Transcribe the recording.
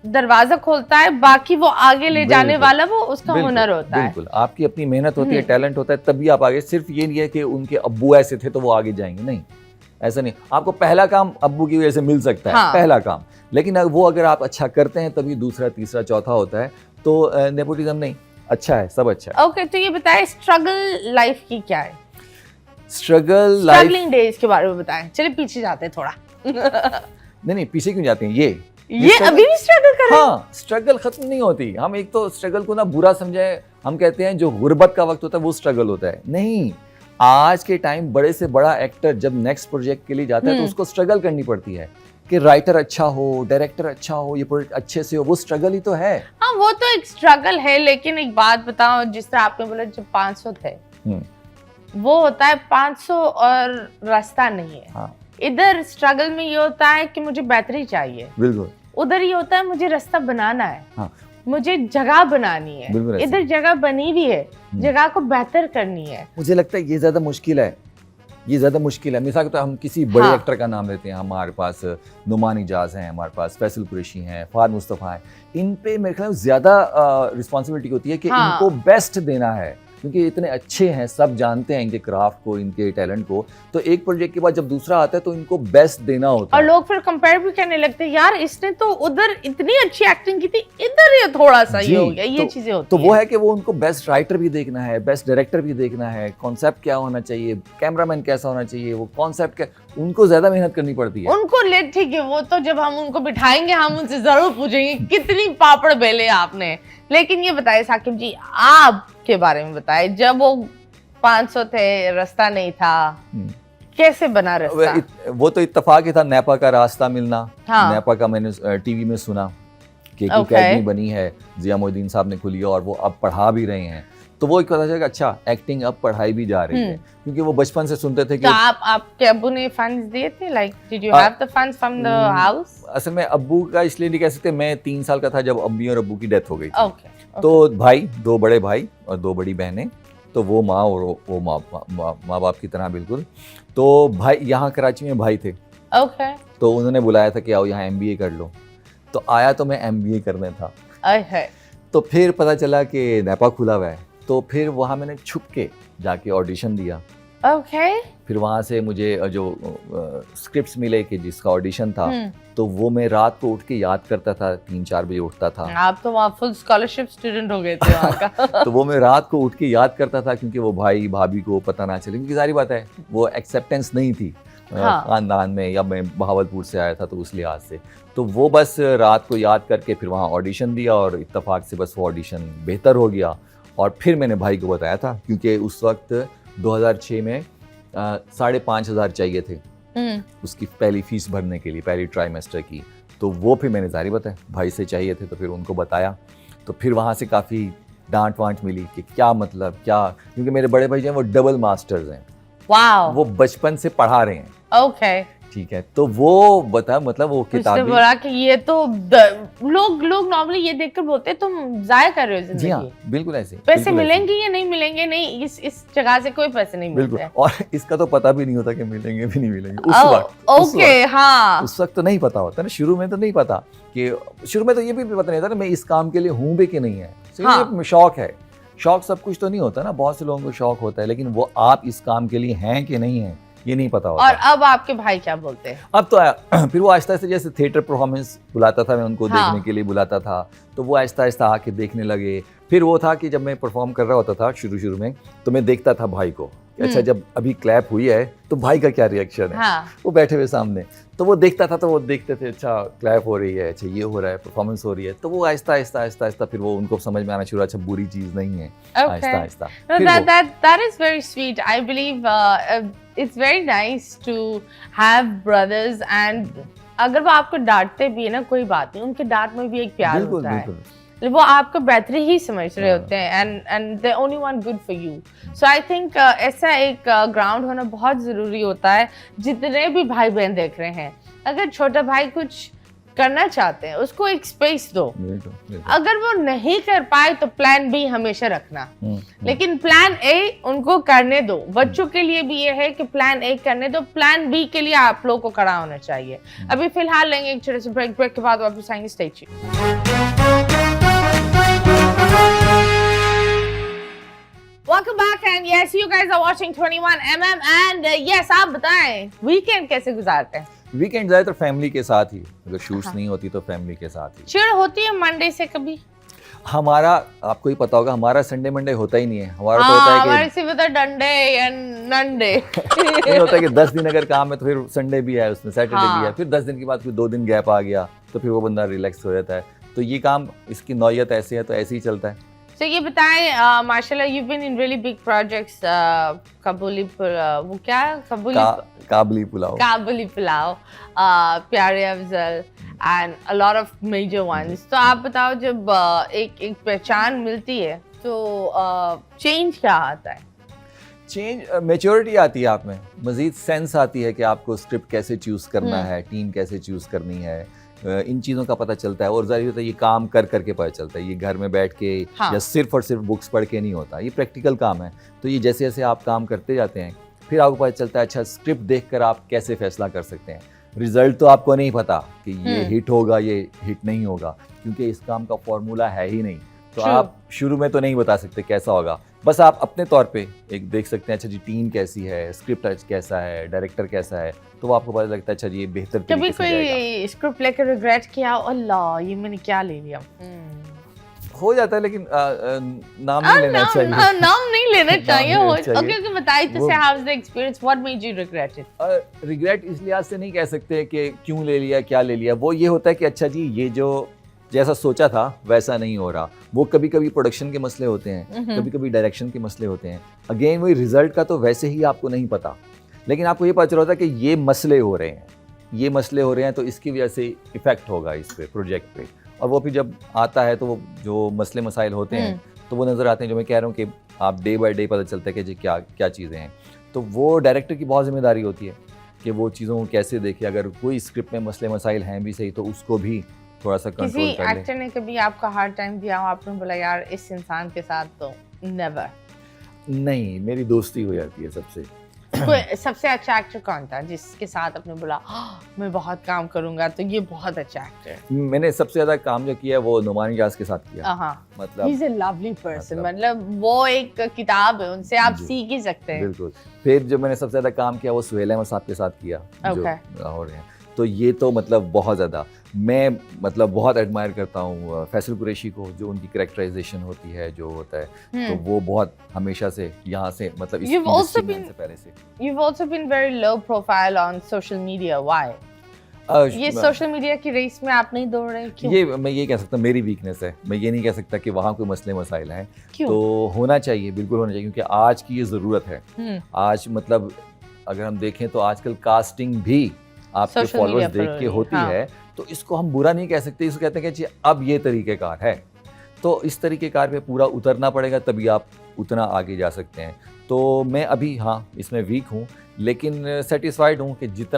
दरवाजा खोलता है, बाकी वो आगे ले जाने वाला वो उसका हुनर होता है। बिल्कुल, आपकी अपनी मेहनत होती है, टैलेंट होता है, तभी आप आगे। सिर्फ ये नहीं है कि उनके अब्बू ऐसे थे तो वो आगे जाएंगे, नहीं, ऐसा नहीं। आपको पहला काम अब्बू की वजह से मिल सकता है, पहला काम, लेकिन वो अगर आप अच्छा करते हैं तभी दूसरा, तीसरा, चौथा होता है। तो नेपोटिज्म नहीं, अच्छा है, सब अच्छा है। ओके, तो ये बताएं स्ट्रगल लाइफ की क्या है? स्ट्रगलिंग डेज के बारे में बताएं। चलिए पीछे जाते हैं थोड़ा। नहीं, पीछे क्यों जाते हैं? ये अभी भी स्ट्रगल कर रहे हैं? हाँ, स्ट्रगल खत्म नहीं होती। हम एक तो स्ट्रगल को ना बुरा समझे, हम कहते हैं जो गुर्बत का वक्त होता है वो स्ट्रगल होता है। नहीं, आज के टाइम बड़े से बड़ा एक्टर जब नेक्स्ट प्रोजेक्ट के लिए जाता है तो उसको स्ट्रगल करनी पड़ती है कि राइटर अच्छा हो, डायरेक्टर अच्छा हो, ये प्रोजेक्ट अच्छे से हो, वो स्ट्रगल ही तो है। हाँ, वो तो एक स्ट्रगल है, लेकिन एक बात बताओ, जिस तरह आपने बोला जब 500 थे, वो होता है 500 और रास्ता नहीं है। हाँ। इधर स्ट्रगल में ये होता है कि मुझे बेहतरी चाहिए, बिल्कुल। उधर ये होता है मुझे रास्ता बनाना है। हाँ। मुझे जगह बनानी है। इधर जगह बनी हुई है, जगह को बेहतर करनी है। मुझे लगता है ये ज्यादा मुश्किल है, ये ज्यादा मुश्किल है। मिसाल के तो हम किसी बड़े एक्टर का नाम लेते हैं, हमारे पास नुमान इजाज हैं, हमारे पास फैसल कुरैशी हैं, फहद मुस्तफा हैं। इन पे मेरे ख्याल में ज्यादा रिस्पॉन्सिबिलिटी होती है कि इनको बेस्ट देना है, क्योंकि इतने अच्छे हैं, सब जानते हैं इनके क्राफ्ट को, इनके टैलेंट को। तो एक प्रोजेक्ट के बाद जब दूसरा आता है तो इनको बेस्ट देना होता है। और लोग फिर कंपेयर भी करने लगते हैं, यार इसने तो उधर इतनी अच्छी एक्टिंग की थी, इधर ये थोड़ा सा ये हो गया। ये चीजें होती तो वो है कि वो उनको बेस्ट राइटर भी देखना है, बेस्ट डायरेक्टर भी देखना है, कॉन्सेप्ट क्या होना चाहिए, कैमरामैन कैसा होना चाहिए, वो कॉन्सेप्ट क्या, उनको ज्यादा मेहनत करनी पड़ती है। उनको ले, ठीक है, वो तो जब हम उनको बिठाएंगे हम उनसे जरूर पूछेंगे कितनी पापड़ बेले आपने। लेकिन ये बताइए साकिब जी, आपके बारे में बताइए, जब वो 500 थे, रास्ता नहीं था, कैसे बना रास्ता? वो तो इत्तेफाक ही था, नेपा का रास्ता मिलना। नेपा का मैंने टीवी में सुना कि एक अकेडमी बनी है, जिया मोइनुद्दीन साहब ने खुली है और वो अब पढ़ा भी रहे हैं। तो वो एक पता चला, अच्छा एक्टिंग अब पढ़ाई भी जा रही है, क्योंकि वो बचपन से सुनते थे कि तो आपके अब्बू ने फंड्स दिए थे? Like did you have the funds from the house? असल में अब्बू का इसलिए नहीं कह सकते, मैं 3 साल का था जब अम्मी और अब्बू की डेथ हो गई थी। ओके। तो भाई, 2 बड़े भाई और 2 बड़ी बहनें, तो वो माँ और वो माँ बाप की तरह बिल्कुल। तो भाई यहाँ कराची में भाई थे। ओके। तो उन्होंने बुलाया था कि आओ यहाँ MBA कर लो। तो आया तो मैं MBA करने था। तो फिर पता चला कि नेपा खुला हुआ है, तो फिर वहाँ मैंने छुप के जाके ऑडिशन दिया। ओके। फिर वहाँ से मुझे जो स्क्रिप्ट्स मिले कि जिसका ऑडिशन था, तो वो मैं रात को उठ के याद करता था, 3-4 बजे उठता था। आप तो वहाँ फुल स्कॉलरशिप स्टूडेंट हो गए थे वहाँ का। तो वो मैं रात को उठ के याद करता था, क्योंकि वो भाई भाभी को पता ना चले, क्योंकि सारी बात है वो एक्सेप्टेंस नहीं थी खानदान में, या मैं बहावलपुर से आया था तो उस लिहाज से। तो वो बस रात को याद करके फिर वहाँ ऑडिशन दिया और इत्तेफाक से बस वो ऑडिशन बेहतर हो गया। और फिर मैंने भाई को बताया था, क्योंकि उस वक्त 2006 में 5,500 चाहिए थे उसकी पहली फीस भरने के लिए, पहली ट्राइमेस्टर की। तो वो फिर मैंने जारी बताया, भाई से चाहिए थे तो फिर उनको बताया। तो फिर वहाँ से काफ़ी डांट वांट मिली कि क्या मतलब क्या, क्योंकि मेरे बड़े भाई जो हैं वो डबल मास्टर्स हैं। वाओ। वो बचपन से पढ़ा रहे हैं। ओके। ठीक है, तो वो बता मतलब वो किताबें बोला कि ये तो लोग नॉर्मली ये देखकर बोलते हैं तुम जाया कर रहे हो जिंदगी। जी हाँ, बिल्कुल ऐसे। पैसे मिलेंगे या नहीं मिलेंगे? नहीं, इस जगह से कोई पैसे नहीं मिलते हैं। और इसका तो पता भी नहीं होता कि मिलेंगे भी नहीं मिलेंगे उस वक्त। ओके, हाँ, उस वक्त तो नहीं पता होता ना, शुरू में तो नहीं पता कि, शुरू में तो ये भी पता नहीं था ना मैं इस काम के लिए हूँ भी कि नहीं है। शौक है, शौक सब कुछ तो नहीं होता ना, बहुत से लोगों को शौक होता है, लेकिन वो आप इस काम के लिए हैं कि नहीं है ये नहीं पता होता। और अब आपके भाई क्या बोलते हैं? अब तो फिर वो आहिस्ता आहिस्ता, जैसे थिएटर परफॉर्मेंस बुलाता था, मैं उनको देखने के लिए बुलाता था, तो वो आहिस्ता आहिस्ता आके देखने लगे। फिर वो था कि जब मैं परफॉर्म कर रहा होता था शुरू में, तो मैं देखता था भाई को, अच्छा जब अभी क्लैप हुई है तो भाई का क्या रिएक्शन है। वो बैठे हुए सामने, तो वो देखता था, तो वो देखते थे अच्छा क्लैप हो रही है, अच्छा ये हो रहा है, परफॉर्मेंस हो रही है। तो वो आहिस्ता आहिस्ता फिर वो उनको समझ में आना शुरू, अच्छा बुरी चीज नहीं है, Aahista Aahista. That is very sweet. I believe it's very nice to have brothers, and अगर वो आपको डांटते भी है ना, कोई बात नहीं, उनके डांट में भी एक प्यार होता है। वो आपको बेहतरी ही समझ रहे होते हैं, and they only want good for you. So I think ऐसा एक ग्राउंड होना बहुत ज़रूरी होता है। जितने भी भाई बहन देख रहे हैं, अगर छोटा भाई कुछ करना चाहते हैं उसको एक स्पेस दो। बिल्कुल। अगर वो नहीं कर पाए तो प्लान बी हमेशा रखना, लेकिन प्लान ए उनको करने दो। बच्चों के लिए भी ये है कि प्लान ए करने दो, प्लान बी के लिए आप लोग को खड़ा होना चाहिए। अभी फिलहाल लेंगे एक छोटे से ब्रेक के बाद वापस आएंगे। Stay tuned. Welcome back and yes, you guys are watching 21mm and yes, आप बताएं वीकेंड कैसे गुजारते हैं? वीकेंड ज्यादातर फैमिली के साथ ही, अगर शूट्स नहीं होती तो फैमिली के साथ ही। चिढ़ होती है मंडे से कभी? हमारा आपको ही पता होगा, हमारा संडे मंडे होता ही नहीं है। हमारा तो होता है कि हमारे सिर्फ होता है डंडे या नंडे। नहीं होता कि 10 दिन अगर काम है तो फिर संडे भी है, उसमें सैटरडे भी है, फिर 10 दिन के बाद फिर 2 दिन गैप आ गया तो फिर वो बंदा रिलैक्स हो जाता है। तो ये काम, इसकी नौयत ऐसी है तो ऐसे ही चलता है। तो ये बताएं माशाल्लाह you've been in really big projects, काबुली वो क्या काबुली पुलाव, प्यारे Afzal and a lot of major ones। तो आप बताओ जब एक पहचान मिलती है तो चेंज क्या आता है? चेंज, मैच्योरिटी आती है आप में, मजीद सेंस आती है कि आपको स्क्रिप्ट कैसे चूज करना है, टीम कैसे चूज करनी है, इन चीज़ों का पता चलता है। और जाहिर होता है ये काम कर करके पता चलता है, ये घर में बैठ के या सिर्फ और सिर्फ बुक्स पढ़ के नहीं होता, ये प्रैक्टिकल काम है। तो ये जैसे जैसे आप काम करते जाते हैं फिर आपको पता चलता है अच्छा स्क्रिप्ट देखकर आप कैसे फैसला कर सकते हैं। रिजल्ट तो आपको नहीं पता कि ये हिट होगा, ये हिट नहीं होगा, क्योंकि इस काम का फॉर्मूला है ही नहीं। तो आप शुरू में तो नहीं बता सकते कैसा होगा, बस आप अपने तौर पे एक देख सकते हैं अच्छा जी टीम कैसी है, स्क्रिप्ट कैसा है, डायरेक्टर कैसा है, तो आपको पता लगता है अच्छा जी ये बेहतर तरीके से जाएगा। कभी कोई स्क्रिप्ट लेकर रिग्रेट किया, अल्लाह ये मैंने क्या ले लिया? हो जाता है, लेकिन नाम नहीं लेना चाहिए। नाम नहीं लेना चाहिए। ओके बताइए तो how was the experience, what made you regret it? Regret इस लिहाज से नहीं कह सकते कि क्यों ले लिया, क्या ले लिया। वो ये होता है कि अच्छा जी ये जो जैसा सोचा था वैसा नहीं हो रहा। वो कभी कभी प्रोडक्शन के मसले होते हैं, कभी कभी डायरेक्शन के मसले होते हैं। अगेन वही रिजल्ट का तो वैसे ही आपको नहीं पता, लेकिन आपको ये पता चल रहा था कि ये मसले हो रहे हैं, ये मसले हो रहे हैं, तो इसकी वजह से इफेक्ट होगा इस पे, प्रोजेक्ट पे। और वो फिर जब आता है तो वो जो मसले मसाइल होते हैं तो वो नज़र आते हैं। जो मैं कह रहा हूँ कि आप डे बाय डे पता चलता है कि जी क्या क्या चीज़ें हैं। तो वो डायरेक्टर की बहुत जिम्मेदारी होती है कि वो चीज़ों को कैसे देखे। अगर कोई स्क्रिप्ट में मसले मसाइल हैं भी सही तो उसको भी थोड़ा सा कंट्रोल कर ले। किसी एक्टर ने कभी आपका हार्ड टाइम दिया हो, आपने बोला यार इस इंसान के साथ तो नेवर? नहीं, मेरी दोस्ती हो जाती है सबसे। सबसे अच्छा एक्टर कौन था जिसके साथ आपने बोला मैं बहुत काम करूंगा तो ये बहुत अच्छा एक्टर है? मैंने सबसे ज्यादा काम जो किया वो नुमान इजाज के साथ किया। मतलब he's a lovely person, मतलब वो एक किताब है, उनसे आप सीख ही सकते हैं। बिल्कुल। फिर जो मैंने सबसे ज्यादा काम किया वो सुहेल अहमद साहब के साथ किया, जो लाहौर हैं। तो ये तो मतलब बहुत ज़्यादा मैं मतलब बहुत एडमायर करता हूँ फैसल कुरैशी को, जो उनकी कैरेक्टराइजेशन होती है, जो होता है, तो वो बहुत हमेशा से यहाँ से मतलब इस इंडस्ट्री से पहले से। You've also been very low profile on social media. Why? ये सोशल मीडिया की रेस में आप नहीं दौड़ रहे, क्यों? ये मैं ये कह सकता हूँ मेरी वीकनेस है। मैं ये नहीं कह सकता कि वहाँ कोई मसले मसाइल हैं। तो होना चाहिए, बिल्कुल होना चाहिए, क्योंकि आज की ये ज़रूरत है। आज मतलब अगर हम देखें तो आजकल कास्टिंग भी आपके फॉलोअर्स देख के होती है, तो इसको हम बुरा नहीं कह सकते। इसको कहते हैं कि अब ये तरीक़ेकार है, तो इस तरीक़ेकार पे पूरा उतरना पड़ेगा, तभी आप उतना आगे जा सकते हैं। तो मैं अभी हाँ इसमें वीक हूँ, लेकिन सेटिस्फाइड हूँ कि जितना